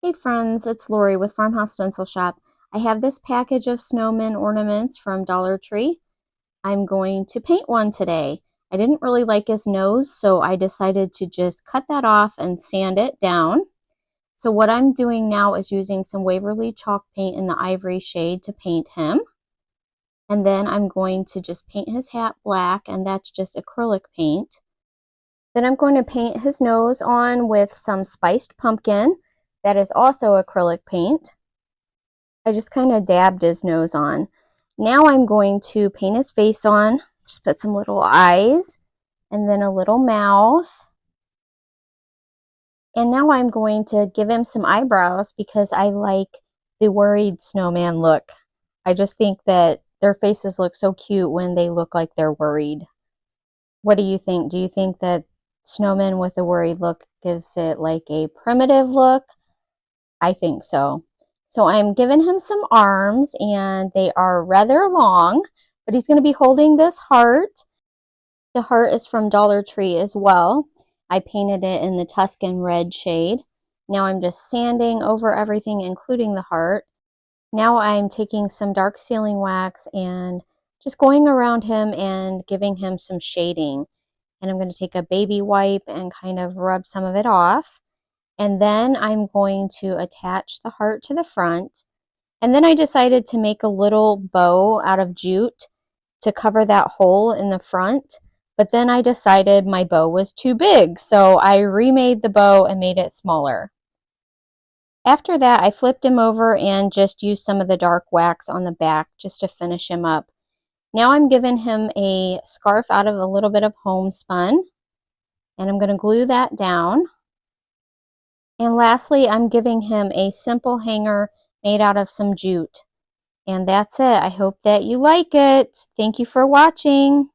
Hey friends, it's Lori with Farmhouse Stencil Shop. I have this package of snowman ornaments from Dollar Tree. I'm going to paint one today. I didn't really like his nose, so I decided to just cut that off and sand it down. So what I'm doing now is using some Waverly chalk paint in the ivory shade to paint him. And then I'm going to just paint his hat black, and that's just acrylic paint. Then I'm going to paint his nose on with some spiced pumpkin. That is also acrylic paint. I just kind of dabbed his nose on. Now I'm going to paint his face on. Just put some little eyes and then a little mouth. And now I'm going to give him some eyebrows because I like the worried snowman look. I just think that their faces look so cute when they look like they're worried. What do you think? Do you think that snowman with a worried look gives it like a primitive look? I think so. So I'm giving him some arms, and they are rather long, but he's going to be holding this heart. The heart is from Dollar Tree as well. I painted it in the Tuscan red shade. Now I'm just sanding over everything, including the heart. Now I'm taking some dark sealing wax and just going around him and giving him some shading. And I'm going to take a baby wipe and kind of rub some of it off. And then I'm going to attach the heart to the front. And then I decided to make a little bow out of jute to cover that hole in the front. But then I decided my bow was too big, so I remade the bow and made it smaller. After that, I flipped him over and just used some of the dark wax on the back just to finish him up. Now I'm giving him a scarf out of a little bit of homespun, and I'm going to glue that down. And lastly, I'm giving him a simple hanger made out of some jute. And that's it. I hope that you like it. Thank you for watching.